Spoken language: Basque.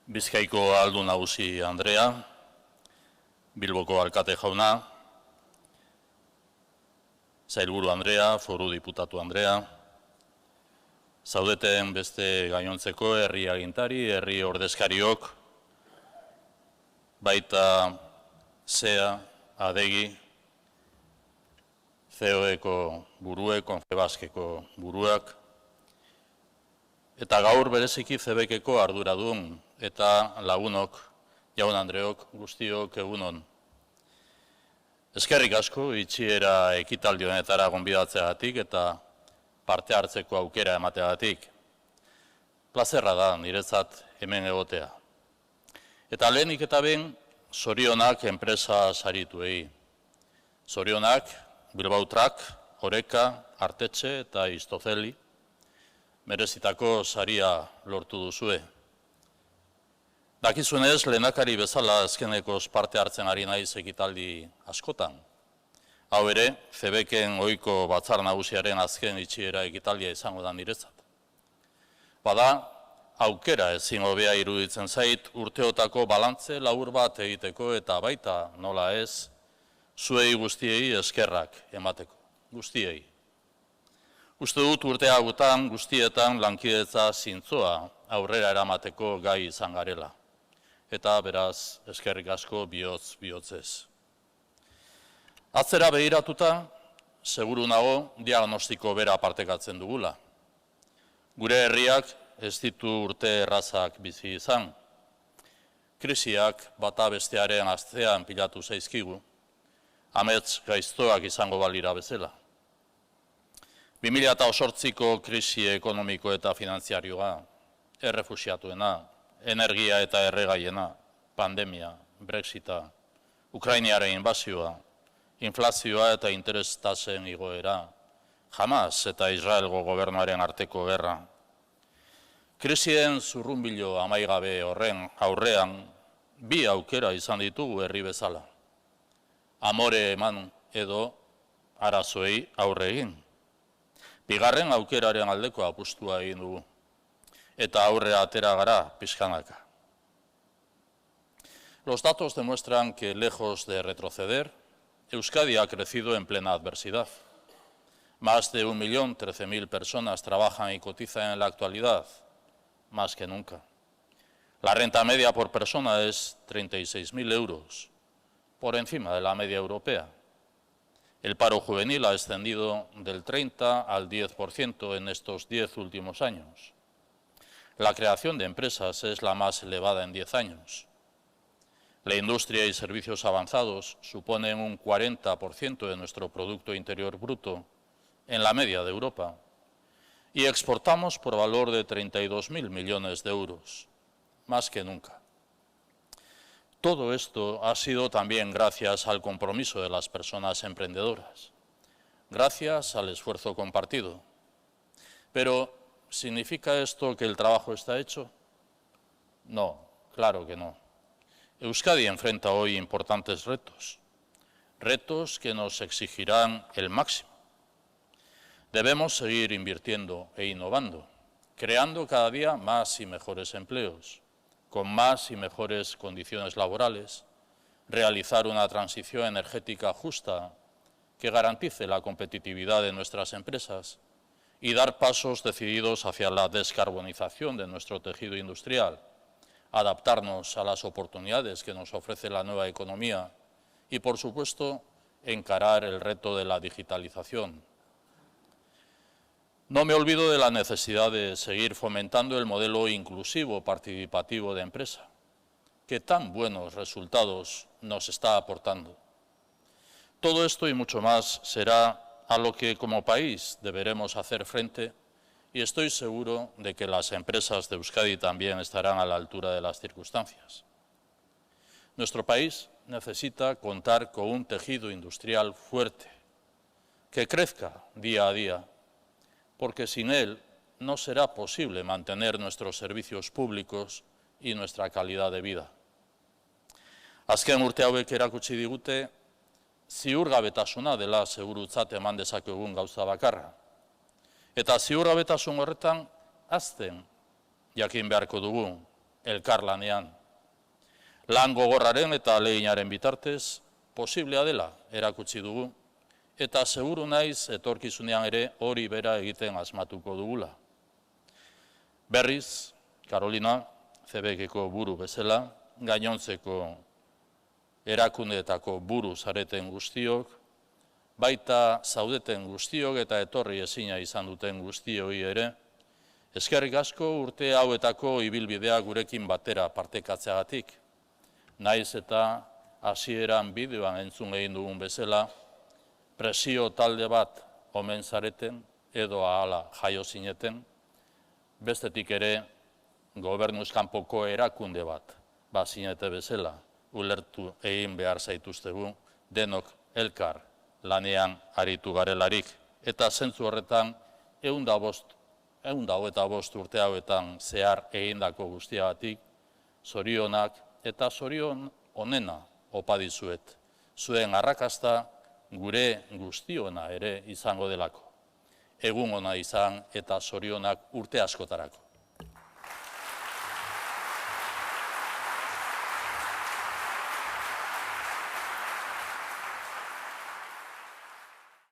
Bizkaiko Aldun Nagusi Andrea, Bilboko Alkate jauna, Sailburu Andrea, Foru Diputatu Andrea, zaudeten beste gainontzeko herri agintari, herri ordezkariok, baita SEA, ADEGI, COEko buruek, Confebaskeko buruak, eta gaur bereziki CBKko arduradun eta lagunok, jaun Andreok, guztiok egunon. Eskerrik asko itxiera ekitaldi honetara gonbidatzeagatik eta parte hartzeko aukera emateagatik. Plazerra da niretzat hemen egotea. Eta lehenik eta behin, zorionak enpresa sarituei. Zorionak Bilbao Truck, Oreka, Artetxe eta Istozeli merezitako saria lortu duzue. Dakizunez, lehendakari bezala azkenekoz parte hartzen ari naiz ekitaldi askotan. Hau ere, CBKen ohiko batzar nagusiaren azken itxiera ekitaldia izango da niretzat. Bada, aukera ezin hobea iruditzen zait urteotako balantze labur bat egiteko eta baita nola ez, zuei guztiei eskerrak emateko, guztiei. Uste dut urte hauetan guztietan lankidetza zintzoa aurrera eramateko gai izan garela. Eta beraz, eskerrik asko bihotz-bihotzez. Atzera behiratuta, seguru nago diagnostiko bera partekatzen dugula. Gure herriak ez ditu urte errazak bizi izan. Krisiak bata bestearen aztean pilatu zaizkigu, amets gaiztoak izango balira bezala. 2008ko krisi ekonomiko eta finantziarioa, errefuxiatuena, energia eta erregaiena, pandemia, Brexita, Ukrainiaren inbazioa, inflazioa eta interestasen igoera, Hamas eta Israelgo gobernuaren arteko gerra. Krisien zurrunbilo amaigabe horren aurrean, bi aukera izan ditugu herri bezala. Amore eman edo arazoei aurre egin. Bigarren aukeraren aldeko apustua egin dugu. Eta aurrea atera gara pixkanaka. Los datos demuestran que, lejos de retroceder, Euskadi ha crecido en plena adversidad. Más de 1.013.000 personas trabajan y cotizan en la actualidad, más que nunca. La renta media por persona es 36.000 euros, por encima de la media europea. El paro juvenil ha ascendido del 30 al 10% en estos 10 últimos años. La creación de empresas es la más elevada en 10 años. La industria y servicios avanzados suponen un 40% de nuestro Producto Interior Bruto en la media de Europa. Y exportamos por valor de 32.000 millones de euros, más que nunca. Todo esto ha sido también gracias al compromiso de las personas emprendedoras, gracias al esfuerzo compartido. Pero, ¿significa esto que el trabajo está hecho? No, claro que no. Euskadi enfrenta hoy importantes retos, retos que nos exigirán el máximo. Debemos seguir invirtiendo e innovando, creando cada día más y mejores empleos, con más y mejores condiciones laborales, realizar una transición energética justa que garantice la competitividad de nuestras empresas y dar pasos decididos hacia la descarbonización de nuestro tejido industrial, adaptarnos a las oportunidades que nos ofrece la nueva economía y, por supuesto, encarar el reto de la digitalización. No me olvido de la necesidad de seguir fomentando el modelo inclusivo participativo de empresa, que tan buenos resultados nos está aportando. Todo esto y mucho más será a lo que como país deberemos hacer frente y estoy seguro de que las empresas de Euskadi también estarán a la altura de las circunstancias. Nuestro país necesita contar con un tejido industrial fuerte, que crezca día a día, porque sin él no será posible mantener nuestros servicios públicos y nuestra calidad de vida. Azken urte hauek erakutsi digute, ziurgabetasuna dela segurutzat eman dezakegun gauza bakarra. Eta ziurgabetasun horretan, hazten jakin beharko dugu, elkarlanean. Lan gogorraren eta ahaleginaren bitartez, posiblea dela erakutsi dugu, eta seguru naiz etorkizunean ere hori bera egiten asmatuko dugula. Berriz, Karolina, CBK-ko buru bezala, gainontzeko erakundeetako buru zareten guztiok, baita zaudeten guztiok eta etorri ezina izan duten guztioi ere, eskerrik asko urte hauetako ibilbidea gurekin batera partekatzeagatik, naiz eta hasieran bideoan entzun egin dugun bezala, presio talde bat omen zareten edo ahala jaio zineten, bestetik ere gobernuz kanpoko erakunde bat bazinete bezala, ulertu egin behar zaituztegu, denok elkar lanean aritu garelarik. Eta zentzu horretan, 125 urte hauetan zehar egindako guztiagatik, zorionak eta zorion onena opa dizuet. Zuen arrakasta gure guztiona ere izango delako. Egun ona izan eta zorionak urte askotarako.